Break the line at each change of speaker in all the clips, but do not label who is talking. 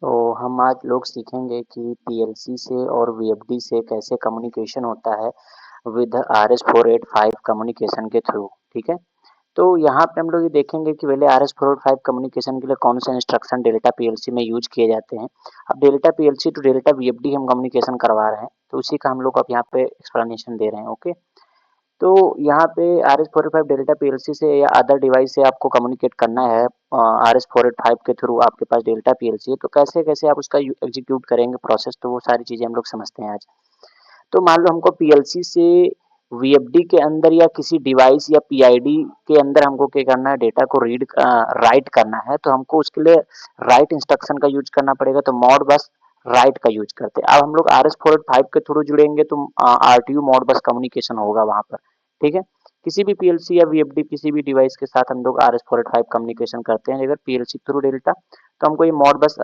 तो हम आज लोग सीखेंगे कि पीएलसी से और वीएफडी से कैसे कम्युनिकेशन होता है विद RS485 कम्युनिकेशन के थ्रू। ठीक है, तो यहाँ पे हम लोग ये देखेंगे कि पहले RS485 कम्युनिकेशन के लिए कौन से इंस्ट्रक्शन डेल्टा पीएलसी में यूज किए जाते हैं। अब delta PLC to delta VFD हम कम्युनिकेशन करवा रहे हैं, तो उसी का हम लोग अब यहाँ पे एक्सप्लेनेशन दे रहे हैं। ओके, तो यहाँ पे RS485 डेल्टा पीएलसी से या अदर डिवाइस से आपको कम्युनिकेट करना है RS485 के थ्रू। आपके पास डेल्टा पीएलसी है, तो कैसे कैसे आप उसका एग्जीक्यूट करेंगे प्रोसेस, तो वो सारी चीज़ें हम लोग समझते हैं आज। तो मान लो हमको पीएलसी से वीएफडी के अंदर या किसी डिवाइस या पीआईडी के अंदर हमको क्या करना है, डेटा को राइट करना है, तो हमको उसके लिए राइट इंस्ट्रक्शन का यूज करना पड़ेगा। तो मॉड बस राइट का यूज करते हैं। अब हम लोग RS485 के थ्रू जुड़ेंगे तो आरटीयू मॉड बस कम्युनिकेशन होगा वहां पर। ठीक है, किसी भी पीएलसी या वीएफडी किसी भी डिवाइस के साथ हम लोग RS485 कम्युनिकेशन करते हैं। अगर पीएलसी थ्रू डेल्टा, तो हमको ये मॉड बस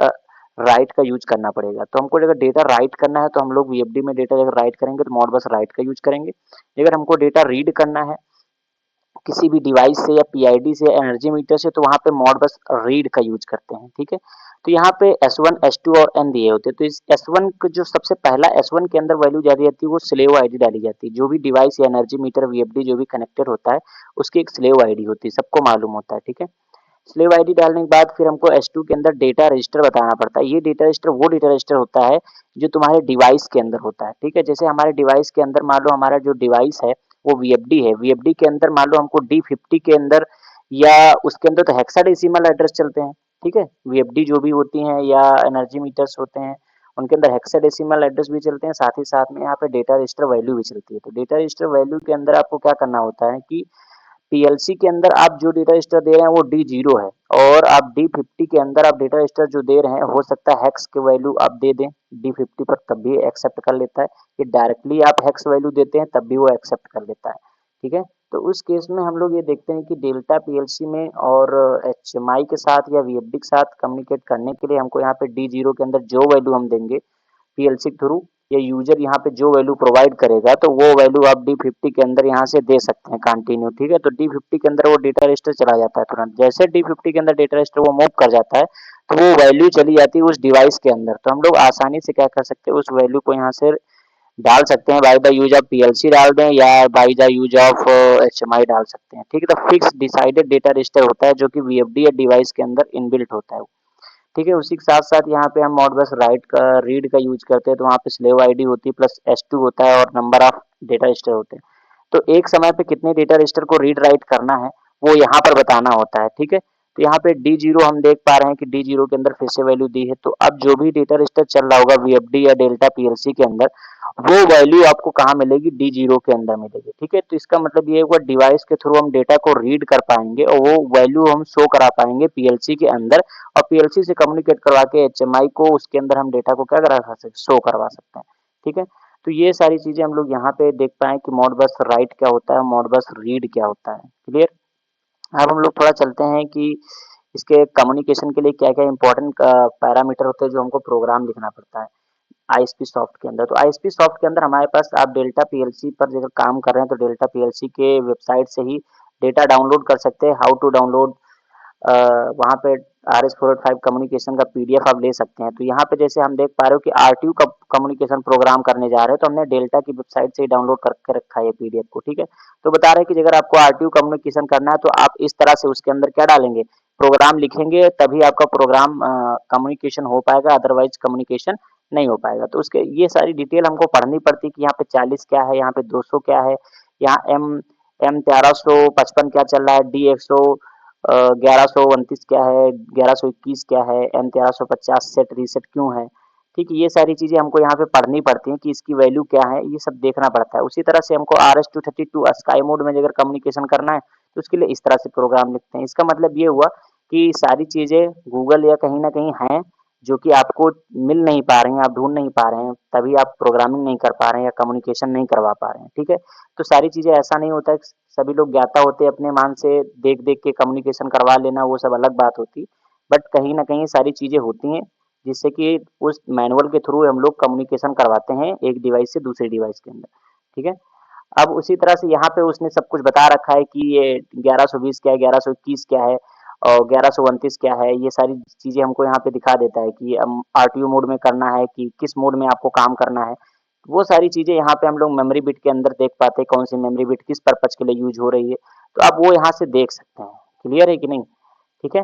राइट का यूज करना पड़ेगा। तो हमको अगर डेटा राइट करना है तो हम लोग वीएफडी में डेटा अगर राइट करेंगे तो मॉड बस राइट का यूज करेंगे। अगर हमको डेटा रीड करना है किसी भी डिवाइस से या पीआईडी से एनर्जी मीटर से, तो वहां पे मॉड बस रीड का यूज करते हैं। ठीक है, तो यहाँ पे S1 S2 और N दिए होते हैं। तो इस S1 का जो सबसे पहला S1 के अंदर वैल्यू जारी जाती है वो स्लेव आईडी डाली जाती है। जो भी डिवाइस या एनर्जी मीटर वीएफडी जो भी कनेक्टेड होता है उसकी एक स्लेव आईडी होती है, सबको मालूम होता है। ठीक है, स्लेव आईडी डालने के बाद फिर हमको S2 के अंदर डेटा रजिस्टर बताना पड़ता है। ये डेटा रजिस्टर वो डेटा रजिस्टर होता है जो तुम्हारे डिवाइस के अंदर होता है। ठीक है, जैसे हमारे डिवाइस के अंदर मान लो हमारा जो डिवाइस है वो वीएफडी है। वीएफडी के अंदर मान लो हमको D50 के अंदर या उसके अंदर तो हेक्साडेसिमल एड्रेस चलते हैं। ठीक है, वीएफडी जो भी होती हैं या एनर्जी मीटर्स होते हैं उनके अंदर हेक्साडेसिमल एड्रेस भी चलते हैं, साथ ही साथ में यहाँ पे डेटा रजिस्टर वैल्यू भी चलती है। तो डेटा रजिस्टर वैल्यू के अंदर आपको क्या करना होता है कि पीएलसी के अंदर आप जो डेटा रजिस्टर दे रहे हैं वो D0 है, और आप D50 के अंदर आप डेटा रजिस्टर जो दे रहे हैं हो सकता है हेक्स के वैल्यू आप दे दें D50 पर, तब भी एक्सेप्ट कर लेता है। ये डायरेक्टली आप हेक्स वैल्यू देते हैं तब भी वो एक्सेप्ट कर लेता है। ठीक है, तो उस केस में हम लोग ये देखते हैं कि डेल्टा पीएलसी में और एचएमआई के साथ या वीएफडी के साथ कम्युनिकेट करने के लिए हमको यहाँ पे D0 के अंदर जो वैल्यू हम देंगे पीएलसी के थ्रू, या यूजर यहाँ पे जो वैल्यू प्रोवाइड करेगा तो वो वैल्यू आप D50 के अंदर यहाँ से दे सकते हैं कंटिन्यू। ठीक है, तो D50 के अंदर वो डेटा रजिस्टर चला जाता है तुरंत। जैसे D50 के अंदर डेटा रजिस्टर वो मूव कर जाता है तो वो वैल्यू चली जाती है उस डिवाइस के अंदर। तो हम लोग आसानी से क्या कर सकते हैं, उस वैल्यू को यहाँ से डाल सकते हैं। By the use of PLC डाल दें या by the use of HMI डाल सकते हैं। ठीक है, तो फिक्स डिसाइडेड डेटा रजिस्टर होता है जो कि वीएफडी या डिवाइस के अंदर इनबिल्ट होता है। ठीक है, उसी के साथ साथ यहाँ पे हम मॉडबस राइट का रीड का यूज करते हैं। तो वहाँ पे स्लेव आईडी होती है प्लस S2 होता है और नंबर ऑफ डेटा रजिस्टर होते हैं। तो एक समय पे कितने डेटा रजिस्टर को रीड राइट करना है वो यहाँ पर बताना होता है। ठीक है, तो यहाँ पे D0 हम देख पा रहे हैं कि D0 के अंदर फिर से वैल्यू दी है। तो अब जो भी डेटा रजिस्टर चल रहा होगा वीएफडी या डेल्टा पीएलसी के अंदर, वो वैल्यू आपको कहाँ मिलेगी, D0 के अंदर मिलेगी। ठीक है, तो इसका मतलब ये हुआ डिवाइस के थ्रू हम डेटा को रीड कर पाएंगे और वो वैल्यू हम शो करा पाएंगे पीएलसी के अंदर, और पीएलसी से कम्युनिकेट करवा के एचएमआई को उसके अंदर हम डेटा को क्या करा सकते, शो करवा सकते हैं। ठीक है, तो ये सारी चीजें हम लोग यहाँ पे देख पाए कि मॉडबस राइट क्या होता है, मॉडबस रीड क्या होता है। क्लियर। अब हम लोग थोड़ा चलते हैं कि इसके कम्युनिकेशन के लिए क्या क्या इंपॉर्टेंट पैरामीटर होते हैं जो हमको प्रोग्राम लिखना पड़ता है आईएसपी सॉफ्ट के अंदर। तो आईएसपी सॉफ्ट के अंदर हमारे पास आप डेल्टा पीएलसी पर अगर काम कर रहे हैं तो डेल्टा पीएलसी के वेबसाइट से ही डेटा डाउनलोड कर सकते हैं। हाउ टू डाउनलोड, वहाँ पे RS485 कम्युनिकेशन का पीडीएफ आप ले सकते हैं। तो यहाँ पे जैसे हम देख पा रहे हो कि आरटीयू का कम्युनिकेशन प्रोग्राम करने जा रहे हैं, तो हमने डेल्टा की वेबसाइट से ही डाउनलोड करके रखा है ये पीडीएफ को। ठीक है, तो बता रहे हैं कि अगर आपको आरटीयू कम्युनिकेशन करना है तो आप इस तरह से उसके अंदर क्या डालेंगे, प्रोग्राम लिखेंगे, तभी आपका प्रोग्राम कम्युनिकेशन हो पाएगा, अदरवाइज कम्युनिकेशन नहीं हो पाएगा। तो उसके ये सारी डिटेल हमको पढ़नी पड़ती है कि यहाँ पे 40 क्या है, यहाँ पे 200 क्या है, यहाँ एम 1355 क्या चल रहा है, D100 1129 क्या है, 1121 क्या है, M1350 सेट रीसेट क्यों है। ठीक है, ये सारी चीजें हमको यहाँ पे पढ़नी पड़ती हैं कि इसकी वैल्यू क्या है, ये सब देखना पड़ता है। उसी तरह से हमको RS-232 स्काई मोड में अगर कम्युनिकेशन करना है तो उसके लिए इस तरह से प्रोग्राम लिखते हैं। इसका मतलब ये हुआ कि सारी चीजें गूगल या कहीं ना कहीं हैं जो कि आपको मिल नहीं पा रही हैं, आप ढूंढ नहीं पा रहे हैं, तभी आप प्रोग्रामिंग नहीं कर पा रहे हैं या कम्युनिकेशन नहीं करवा पा रहे हैं। ठीक है, तो सारी चीजें ऐसा नहीं होता है सभी लोग ज्ञाता होते हैं, अपने मान से देख देख के कम्युनिकेशन करवा लेना वो सब अलग बात होती, बट कहीं ना कहीं सारी चीजें होती हैं जिससे कि उस मैनुअल के थ्रू हम लोग कम्युनिकेशन करवाते हैं एक डिवाइस से दूसरे डिवाइस के अंदर। ठीक है, अब उसी तरह से यहाँ पे उसने सब कुछ बता रखा है कि ये 1120 क्या है, 1121 क्या है, और 1129 क्या है, ये सारी चीज़ें हमको यहाँ पे दिखा देता है कि आरटीयू मोड में करना है कि किस मोड में आपको काम करना है। वो सारी चीज़ें यहाँ पे हम लोग मेमोरी बिट के अंदर देख पाते हैं, कौन सी मेमोरी बिट किस पर्पज़ के लिए यूज़ हो रही है। तो आप वो यहाँ से देख सकते हैं। क्लियर है कि नहीं? ठीक है?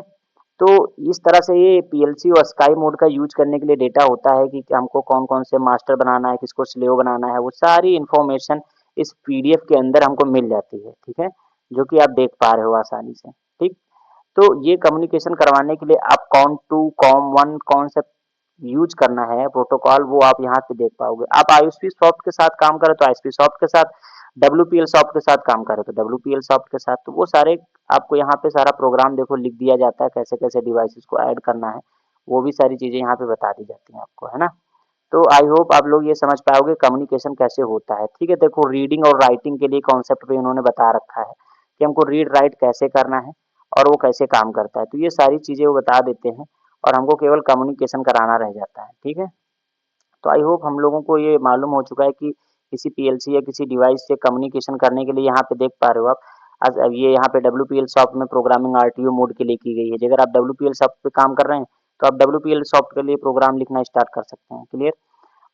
तो इस तरह से ये पीएलसी और स्काई मोड का यूज़ करने के लिए डेटा होता है कि हमको कौन-कौन से मास्टर बनाना है, किसको स्लेव बनाना है, वो सारी इन्फॉर्मेशन इस पीडीएफ के अंदर हमको मिल जाती है, ठीक है? जो कि आप देख पा रहे हो आसानी से, ठीक? तो ये कम्युनिकेशन करवाने के लिए आप कॉम2, कॉम1 कौन सा यूज़ करना है प्रोटोकॉल, वो आप यहाँ पे देख पाओगे। आप आईएसपी सॉफ्ट के साथ काम करें तो आईएसपी सॉफ्ट के साथ, डब्ल्यूपीएल सॉफ्ट के साथ काम करें तो डब्ल्यूपीएल सॉफ्ट के साथ, तो वो सारे आपको यहाँ पे सारा प्रोग्राम देखो लिख दिया जाता है, कैसे-कैसे डिवाइसेस को ऐड करना है, वो भी सारी चीज़ें यहाँ पे बता दी जाती हैं आपको, है ना? तो आई होप आप लोग ये समझ पाओगे कम्युनिकेशन कैसे होता है। ठीक है, देखो रीडिंग और राइटिंग के लिए कॉन्सेप्ट भी इन्होंने बता रखा है कि हमको रीड राइट कैसे करना है और वो कैसे काम करता है। तो ये सारी चीज़ें वो बता देते हैं और हमको केवल कम्युनिकेशन कराना रह जाता है। ठीक है? तो आई होप हम लोगों को ये मालूम हो चुका है कि किसी पीएलसी या किसी डिवाइस से कम्युनिकेशन करने के लिए यहाँ पे देख पा रहे हो आप। आज अब ये यहाँ पे डब्ल्यूपीएल सॉफ्ट में प्रोग्रामिंग आरटीयू मोड के लिए की गई है। अगर आप डब्ल्यूपीएल सॉफ्ट पे काम कर रहे हैं तो आप डब्ल्यूपीएल सॉफ्ट के लिए प्रोग्राम लिखना स्टार्ट कर सकते हैं। क्लियर?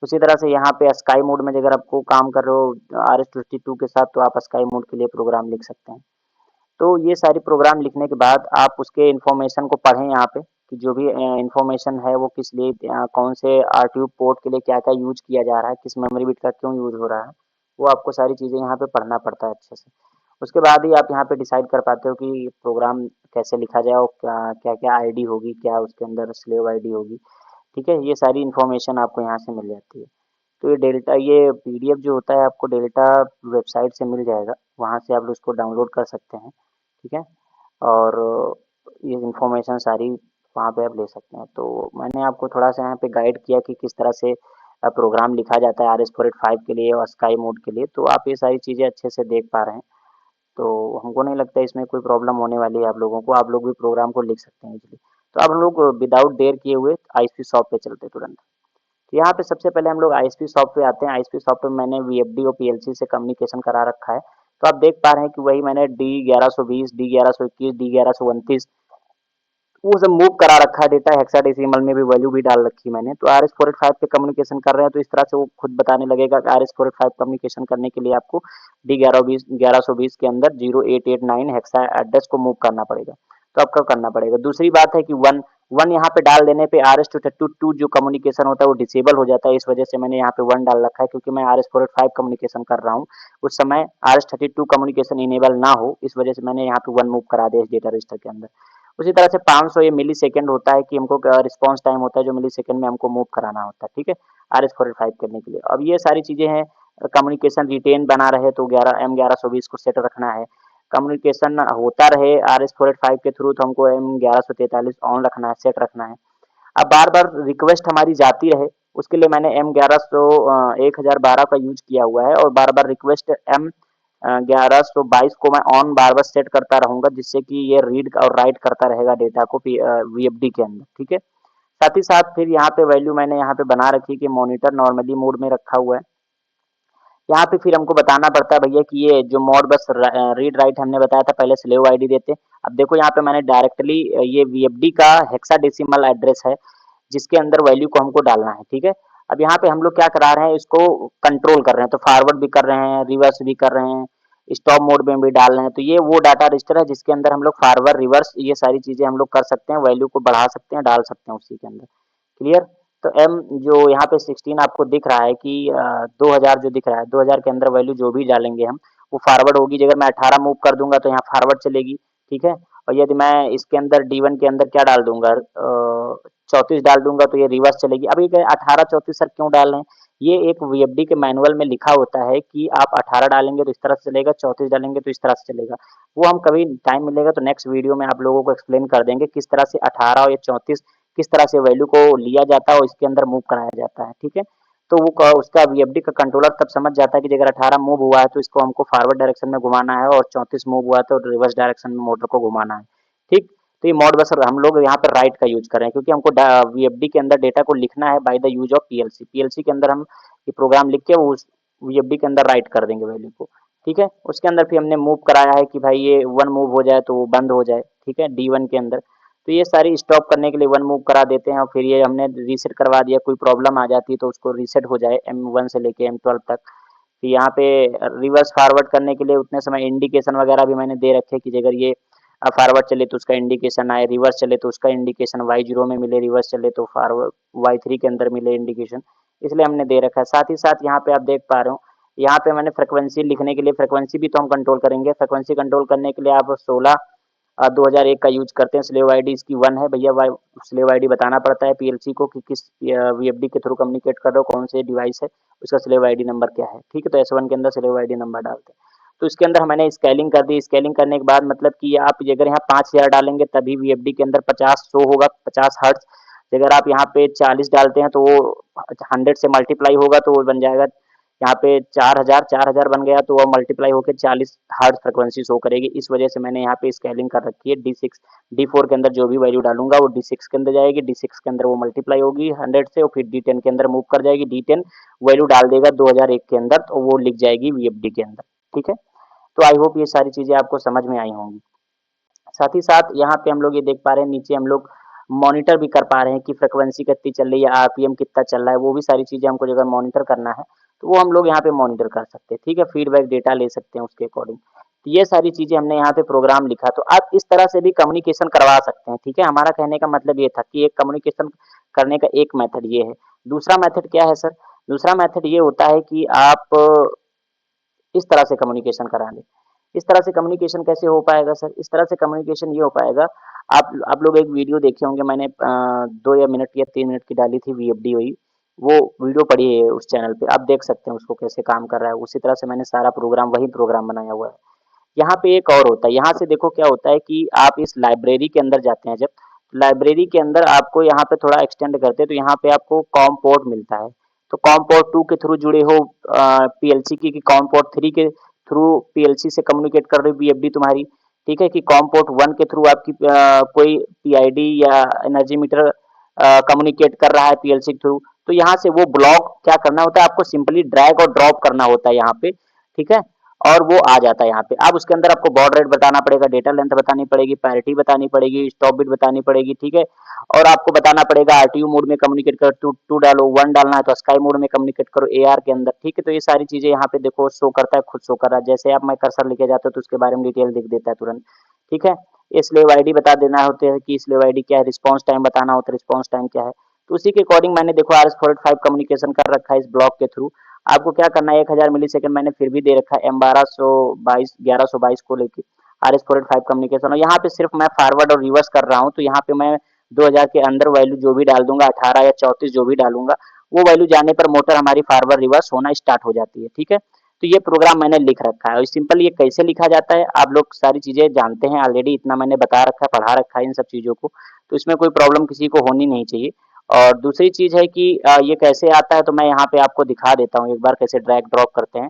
उसी तरह से यहाँ पे स्काई मोड में अगर आपको काम कर रहे हो RS-22 के साथ तो आप स्काई मोड के लिए प्रोग्राम लिख सकते हैं। तो ये सारी प्रोग्राम लिखने के बाद आप उसके इन्फॉर्मेशन को पढ़ें यहाँ पे कि जो भी इन्फॉर्मेशन है वो किस लिए कौन से आरटीयू पोर्ट के लिए क्या-क्या यूज़ किया जा रहा है, किस मेमोरी बिट का क्यों यूज़ हो रहा है, वो आपको सारी चीज़ें यहाँ पे पढ़ना पड़ता है अच्छे से। उसके बाद ही आप यहाँ पे डिसाइड कर पाते हो कि प्रोग्राम कैसे लिखा जाए और क्या-क्या आईडी होगी, क्या उसके अंदर स्लेव आईडी होगी। ठीक है? ये सारी इन्फॉर्मेशन आपको यहाँ से मिल जाती है। तो ये पीडीएफ जो होता है आपको डेल्टा वेबसाइट से मिल जाएगा, वहाँ से आप उसको डाउनलोड कर सकते हैं। ठीक है? और ये इन्फॉर्मेशन सारी वहाँ पे आप ले सकते हैं। तो मैंने आपको थोड़ा-सा यहाँ पे गाइड किया कि किस तरह से प्रोग्राम लिखा जाता है RS-485 के लिए और स्काई मोड के लिए, तो आप ये सारी चीज़ें अच्छे से देख पा रहे हैं। तो हमको नहीं लगता इसमें कोई प्रॉब्लम होने वाली है आप लोगों को, आप लोग भी प्रोग्राम को लिख सकते हैं इज़िली। तो अब हम लोग विदाउट देर किए हुए आईएसपी सॉफ्ट पे चलते हैं तुरंत। तो यहाँ पे सबसे पहले हम लोग आईएसपी सॉफ्ट पे आते हैं। आईएसपी सॉफ्ट में मैंने वीएफडी और पीएलसी से कम्युनिकेशन करा रखा है। तो आप देख पा रहे हैं कि वही मैंने D1120, D1121, D1129 वो सब मूव करा रखा है डेटा हेक्साडेसिमल में भी वैल्यू भी डाल रखी है मैंने। तो RS-485 पे कम्युनिकेशन कर रहे हैं तो इस तरह से वो खुद बताने लगेगा कि RS-485 कम्युनिकेशन करने के लिए आपको D1120 के अंदर 0889 हेक्सा एड्रेस को मूव करना पड़ेगा। तो आपको करना पड़ेगा। दूसरी बात है कि 1 यहाँ पे डाल देने पे RS-232 जो कम्युनिकेशन होता है वो डिसेबल हो जाता है। इस वजह से मैंने यहाँ पे 1 डाल रखा है क्योंकि मैं RS-485 कम्युनिकेशन कर रहा हूँ। उस समय RS-32 कम्युनिकेशन इनेबल ना हो, इस वजह से मैंने यहाँ पे 1 मूव करा दिया इस डेटा रजिस्टर के अंदर। उसी तरह से 500 ये मिली सेकेंड होता है कि हमको रिस्पॉन्स टाइम होता है जो मिली सेकेंड में हमको मूव कराना होता है। ठीक है? RS-485 करने के लिए। अब ये सारी चीज़ें हैं, कम्युनिकेशन रिटेन बना रहे तो 11 M1120 को सेट रखना है। कम्युनिकेशन होता रहे RS-485 के थ्रू तो हमको M1143 ऑन रखना है, सेट रखना है। अब बार-बार रिक्वेस्ट हमारी जाती रहे, उसके लिए मैंने M1100 1012 का यूज़ किया हुआ है और बार-बार रिक्वेस्ट M1122 को मैं ऑन बार-बार सेट करता रहूँगा जिससे कि ये रीड और राइट करता रहेगा डेटा को वीएफडी के अंदर। ठीक है? साथ ही साथ फिर यहाँ पे वैल्यू मैंने यहाँ पे बना रखी है कि मॉनिटर नॉर्मली मोड में रखा हुआ है। यहाँ पे फिर हमको बताना पड़ता है भैया कि ये जो मोड बस रीड राइट हमने बताया था पहले स्लेव आईडी देते। अब देखो यहाँ पे मैंने डायरेक्टली ये वीएफडी का हेक्साडेसिमल एड्रेस है जिसके अंदर वैल्यू को हमको डालना है। ठीक है? अब यहाँ पे हम लोग क्या करा रहे हैं, इसको कंट्रोल कर रहे हैं, तो फॉरवर्ड भी कर रहे हैं, रिवर्स भी कर रहे हैं, स्टॉप मोड में भी डाल रहे हैं। तो ये वो डाटा रजिस्टर है जिसके अंदर हम लोग फॉरवर्ड रिवर्स ये सारी चीजें हम लोग कर सकते हैं, वैल्यू को बढ़ा सकते हैं, डाल सकते हैं उसी के अंदर। क्लियर? तो एम जो यहाँ पे 16 आपको दिख रहा है कि 2000 जो दिख रहा है, 2000 के अंदर वैल्यू जो भी डालेंगे हम वो फॉरवर्ड होगी। अगर मैं 18 मूव कर दूंगा तो यहाँ फॉरवर्ड चलेगी। ठीक है? और यदि मैं इसके अंदर D1 के अंदर क्या डाल दूंगा, 34 डाल दूंगा तो ये रिवर्स चलेगी। अब ये 18 34 सर क्यों डाल रहे हैं, ये एक वीएफडी के मैनुअल में लिखा होता है कि आप 18 डालेंगे तो इस तरह से चलेगा, 34 डालेंगे तो इस तरह से चलेगा। वो हम कभी टाइम मिलेगा तो नेक्स्ट वीडियो में आप लोगों को एक्सप्लेन कर देंगे किस तरह से 18 और ये 34 किस तरह से वैल्यू को लिया जाता है और इसके अंदर मूव कराया जाता है। ठीक है? तो वो उसका वीएफडी का कंट्रोलर तब समझ जाता है कि अगर 18 मूव हुआ है तो इसको हमको फॉरवर्ड डायरेक्शन में घुमाना है और 34 मूव हुआ है तो रिवर्स डायरेक्शन में मोटर को घुमाना है। ठीक? तो ये मॉड बस हम लोग यहाँ पर राइट का यूज कर रहे हैं क्योंकि हमको वीएफडी के अंदर डेटा को लिखना है by the use of PLC. PLC के अंदर हम ये प्रोग्राम लिख के उस वीएफडी के अंदर राइट कर देंगे वैल्यू को। ठीक है? उसके अंदर फिर हमने मूव कराया है कि भाई ये 1 मूव हो जाए तो वो बंद हो जाए। ठीक है, D1 के अंदर। तो ये सारी स्टॉप करने के लिए 1 मूव करा देते हैं और फिर ये हमने रीसेट करवा दिया, कोई प्रॉब्लम आ जाती है तो उसको रीसेट हो जाए M1 से लेके M12 तक। तो यहाँ पे रिवर्स फॉरवर्ड करने के लिए उतने समय इंडिकेशन वगैरह भी मैंने दे रखे कि अगर ये फॉरवर्ड चले तो उसका इंडिकेशन आए, रिवर्स चले तो उसका इंडिकेशन Y0 में मिले, रिवर्स चले तो फॉरवर्ड Y3 के अंदर मिले इंडिकेशन, इसलिए हमने दे रखा है। साथ ही साथ यहाँ पे आप देख पा रहे हो, यहाँ पे मैंने फ्रिक्वेंसी लिखने के लिए, फ्रिक्वेंसी भी तो हम कंट्रोल करेंगे, फ्रिक्वेंसी कंट्रोल करने के लिए आप 16 2001 का यूज करते हैं। स्लेव आईडी इसकी 1 है भैया, स्लेव आईडी बताना पड़ता है पीएलसी को कि किस वीएफडी के थ्रू कम्युनिकेट कर रहे हो, कौन से डिवाइस है, उसका स्लेव आईडी नंबर क्या है, ठीक है। तो S1 के अंदर स्लेव आईडी नंबर डालते हैं। तो इसके अंदर मैंने स्केलिंग कर दी। स्केलिंग करने के बाद मतलब कि आप अगर यहाँ 5000 डालेंगे तभी वीएफडी के अंदर 50 शो होगा, 50 हर्ट्ज। अगर आप यहाँ पे 40 डालते हैं तो वो 100 से मल्टीप्लाई होगा तो वो बन जाएगा यहाँ पे 4000 बन गया तो वो मल्टीप्लाई होकर 40 हर्ट्ज फ्रिक्वेंसी शो करेगी। इस वजह से मैंने यहाँ पे स्केलिंग कर रखी है। D4 के अंदर जो भी वैल्यू डालूंगा वो D6 के अंदर जाएगी, D6 के अंदर वो मल्टीप्लाई होगी 100 से और फिर D10 के अंदर मूव कर जाएगी। D10 वैल्यू डाल देगा 2001 के अंदर तो वो लिख जाएगी वीएफडी के अंदर, ठीक है। तो आई होप ये सारी चीजें आपको समझ में आई होंगी। साथ ही साथ यहाँ पे हम लोग ये देख पा रहे हैं, नीचे हम लोग मॉनिटर भी कर पा रहे हैं कि फ्रिक्वेंसी कितनी चल रही है, आरपीएम कितना चल रहा है, वो भी सारी चीजें हमको अगर मॉनिटर करना है तो वो हम लोग यहाँ पे मॉनिटर कर सकते हैं, ठीक है। फीडबैक डेटा ले सकते हैं उसके अकॉर्डिंग। तो ये सारी चीजें हमने यहाँ पे प्रोग्राम लिखा, तो आप इस तरह से भी कम्युनिकेशन करवा सकते हैं, ठीक है। हमारा कहने का मतलब ये था कि एक कम्युनिकेशन करने का एक मेथड ये है। दूसरा मेथड क्या है सर? दूसरा मेथड ये होता है कि आप इस तरह से कम्युनिकेशन करा लें। इस तरह से कम्युनिकेशन कैसे हो पाएगा सर? इस तरह से कम्युनिकेशन ये हो पाएगा, आप लोग एक वीडियो देखे होंगे, मैंने 2 या मिनट या 3 मिनट की डाली थी वीएफडी वही, वो वीडियो पड़ी है उस चैनल पे, आप देख सकते हैं उसको कैसे काम कर रहा है। उसी तरह से मैंने सारा प्रोग्राम वही प्रोग्राम बनाया हुआ है। यहाँ पे एक और होता है, यहाँ से देखो क्या होता है कि आप इस लाइब्रेरी के अंदर जाते हैं, जब लाइब्रेरी के अंदर आपको यहाँ पे थोड़ा एक्सटेंड करते हैं तो यहाँ पे आपको कॉम पोर्ट मिलता है। तो कॉम पोर्ट 2 के थ्रू जुड़े हो पीएलसी की, कॉम पोर्ट 3 के थ्रू पीएलसी से कम्युनिकेट कर रही वीएफडी तुम्हारी, ठीक है। कि कॉम पोर्ट 1 के थ्रू आपकी कोई पीआईडी या एनर्जी मीटर कम्युनिकेट कर रहा है पीएलसी के थ्रू। तो यहाँ से वो ब्लॉक क्या करना होता है, आपको सिंपली ड्रैग और ड्रॉप करना होता है यहाँ पे, ठीक है। और वो आ जाता है यहाँ पे। अब उसके अंदर आपको बॉड रेट बताना पड़ेगा, डेटा लेंथ बतानी पड़ेगी, पैरिटी बतानी पड़ेगी, स्टॉप बिट बतानी पड़ेगी, ठीक है। और आपको बताना पड़ेगा आरटीयू मोड में कम्युनिकेट करो, टू डालो, 1 डालना है तो स्काई मोड में कम्युनिकेट करो एआर के अंदर, ठीक है। तो ये सारी चीजें यहाँ पे देखो शो करता है, खुद शो कर रहा है। जैसे आप मैं कर्सर लेके जाता हूँ तो उसके बारे में डिटेल दिख देता है तुरंत, ठीक है। ये स्लेव आईडी बता देना होते हैं कि स्लेव आईडी क्या है, रिस्पॉन्स टाइम बताना होता है, रिस्पॉन्स टाइम क्या है। तो उसी के अकॉर्डिंग मैंने देखो RS485 कम्युनिकेशन कर रखा है इस ब्लॉक के थ्रू। आपको क्या करना है, 1000 मिली सेकंड मैंने फिर भी दे रखा है M1222 को लेके RS485 कम्युनिकेशन। और यहाँ पे सिर्फ मैं फॉरवर्ड और रिवर्स कर रहा हूँ, तो यहाँ पे मैं 2000 के अंदर वैल्यू जो भी डाल दूंगा, 18 या 34 जो भी डालूंगा, वो वैल्यू जाने पर मोटर हमारी फॉरवर्ड रिवर्स होना स्टार्ट हो जाती है, ठीक है। तो ये प्रोग्राम मैंने लिख रखा है और सिंपल ये कैसे लिखा जाता है आप लोग सारी चीजें जानते हैं ऑलरेडी, इतना मैंने बता रखा है, पढ़ा रखा है इन सब चीजों को, तो इसमें कोई प्रॉब्लम किसी को होनी नहीं चाहिए। और दूसरी चीज है कि ये कैसे आता है, तो मैं यहाँ पे आपको दिखा देता हूँ एक बार कैसे ड्रैग ड्रॉप करते हैं।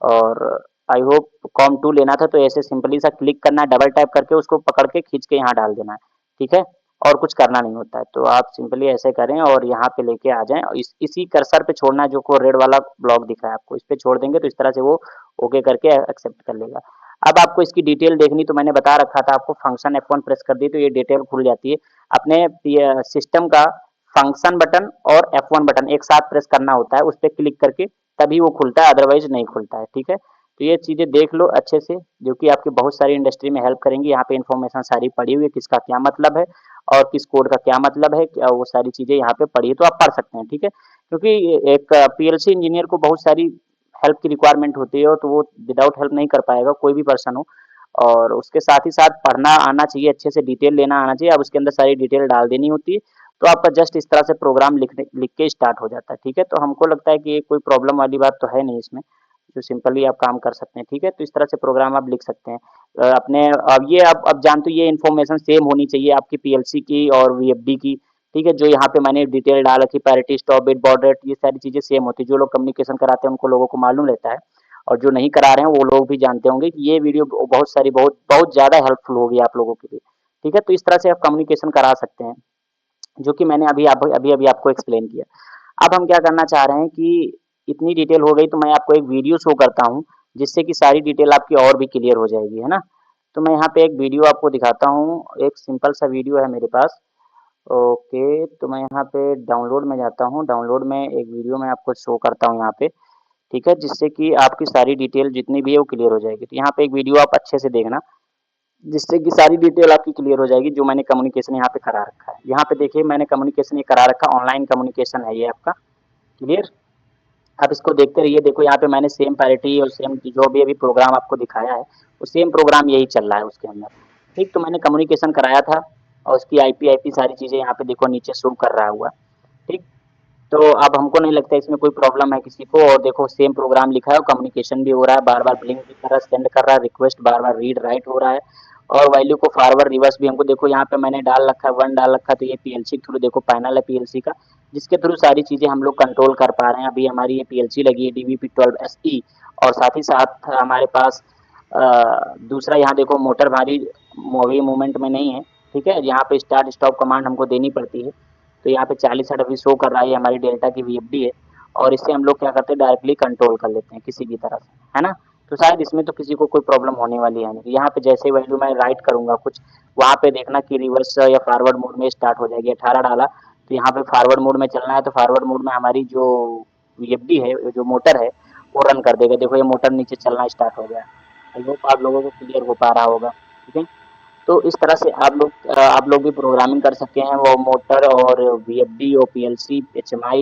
और आई होप COM2 लेना था तो ऐसे सिंपली सा क्लिक करना है, डबल टैप करके उसको पकड़ के खींच के यहाँ डाल देना है, ठीक है। और कुछ करना नहीं होता है, तो आप सिंपली ऐसे करें और यहाँ पे लेके आ जाएं और इसी कर्सर पे छोड़ना है, जो को रेड वाला ब्लॉक दिखा है आपको, इस पे छोड़ देंगे तो इस तरह से वो ओके करके एक्सेप्ट कर लेगा। अब आपको इसकी डिटेल देखनी, तो मैंने बता रखा था आपको, फंक्शन F1 प्रेस कर दी तो ये डिटेल खुल जाती है। अपने सिस्टम का फंक्शन बटन और F1 बटन एक साथ प्रेस करना होता है, उस पर क्लिक करके तभी वो खुलता है, अदरवाइज नहीं खुलता है, ठीक है। तो ये चीजें देख लो अच्छे से, जो कि आपकी बहुत सारी इंडस्ट्री में हेल्प करेंगी। यहाँ पे इन्फॉर्मेशन सारी पड़ी हुई है, किसका क्या मतलब है और किस कोड का क्या मतलब है, क्या वो सारी चीजें यहाँ पे पड़ी है, तो आप पढ़ सकते हैं, ठीक है। क्योंकि एक पीएलसी इंजीनियर को बहुत सारी हेल्प की रिक्वायरमेंट होती है, तो वो विदाउट हेल्प नहीं कर पाएगा, कोई भी पर्सन हो। और उसके साथ ही साथ पढ़ना आना चाहिए, अच्छे से डिटेल लेना आना चाहिए। अब उसके अंदर सारी डिटेल डाल देनी होती है, तो आपका जस्ट इस तरह से प्रोग्राम लिख के स्टार्ट हो जाता है, ठीक है। तो हमको लगता है कि ये कोई प्रॉब्लम वाली बात तो है नहीं इसमें, जो सिंपली आप काम कर सकते हैं, ठीक है। तो इस तरह से प्रोग्राम आप लिख सकते हैं अपने। अब ये अब जानते हो ये इन्फॉर्मेशन सेम होनी चाहिए आपकी पीएलसी की और वीएफडी की, ठीक है। जो यहाँ पे मैंने डिटेल डाल रखी, parity, stop bit, baud rate, ये सारी चीजें सेम होती है। जो लोग कम्युनिकेशन कराते हैं उनको लोगों को मालूम रहता है, और जो नहीं करा रहे हैं वो लोग भी जानते होंगे कि ये वीडियो बहुत बहुत ज्यादा हेल्पफुल होगी आप लोगों के लिए, ठीक है। तो इस तरह से आप कम्युनिकेशन करा सकते हैं, जो कि मैंने अभी अभी आपको एक्सप्लेन किया। अब हम क्या करना चाह रहे हैं कि इतनी डिटेल हो गई, तो मैं आपको एक वीडियो शो करता हूँ, जिससे कि सारी डिटेल आपकी और भी क्लियर हो जाएगी, है ना। तो मैं यहाँ पे एक वीडियो आपको दिखाता हूँ, एक सिंपल सा वीडियो है मेरे पास। ओके, तो मैं यहाँ पे डाउनलोड में जाता हूँ, डाउनलोड में एक वीडियो मैं आपको शो करता हूँ यहाँ पे, ठीक है? जिससे कि आपकी सारी डिटेल जितनी भी है वो क्लियर हो जाएगी। तो यहाँ पे एक वीडियो आप अच्छे से देखना, जिससे कि सारी डिटेल आपकी क्लियर हो जाएगी, जो मैंने कम्युनिकेशन यहाँ पे करा रखा है। यहाँ पे देखिए मैंने कम्युनिकेशन ये करा रखा, ऑनलाइन कम्युनिकेशन है ये आपका, क्लियर? आप इसको देखते रहिए। देखो यहाँ पे मैंने सेम पैरिटी और सेम जो भी अभी प्रोग्राम आपको दिखाया है, वो सेम प्रोग्राम यही चल रहा है उसके अंदर। ठीक, तो मैंने कम्युनिकेशन कराया था और उसकी आईपी सारी चीज़ें यहाँ पे देखो नीचे शो कर रहा हुआ। ठीक, तो अब हमको नहीं लगता इसमें कोई प्रॉब्लम है किसी को। और देखो सेम प्रोग्राम लिखा है और कम्युनिकेशन भी हो रहा है, बार बार ब्लिंक भी कर रहा है, सेंड कर रहा है, रिक्वेस्ट बार बार रीड राइट हो रहा है, और वैल्यू को फॉरवर्ड रिवर्स भी हमको देखो यहाँ पे मैंने डाल रखा है, वन डाल रखा है। तो ये पीएलसी के थ्रू देखो पैनल है पीएलसी का, जिसके थ्रू सारी चीज़ें हम लोग कंट्रोल कर पा रहे हैं। अभी हमारी ये पीएलसी लगी है DVP12SE, और साथ ही साथ हमारे पास दूसरा यहाँ देखो मोटर हमारी मूवी मूवमेंट में नहीं है। ठीक है, यहाँ पे स्टार्ट स्टॉप कमांड हमको देनी पड़ती है। तो यहाँ पे 40-60 अभी शो कर रहा है, हमारी डेल्टा की VFD है, और इससे हम लोग क्या करते हैं डायरेक्टली कंट्रोल कर लेते हैं किसी भी तरह से, है ना? तो शायद इसमें तो किसी को कोई प्रॉब्लम होने वाली है नहीं। यहाँ पे जैसे वैल्यू मैं राइट करूंगा कुछ, वहाँ पे देखना कि रिवर्स या फॉरवर्ड मोड में स्टार्ट हो जाएगी। 18 डाला तो यहाँ पे फॉरवर्ड मोड में चलना है, तो फॉरवर्ड मोड में हमारी जो VFD है, जो मोटर है, वो रन कर देगा। देखो ये मोटर नीचे चलना स्टार्ट हो गया। आई होप आप लोगों को क्लियर हो पा रहा होगा। ठीक है, तो इस तरह से आप लोग भी प्रोग्रामिंग कर सकते हैं, वो मोटर और VFD और PLC HMI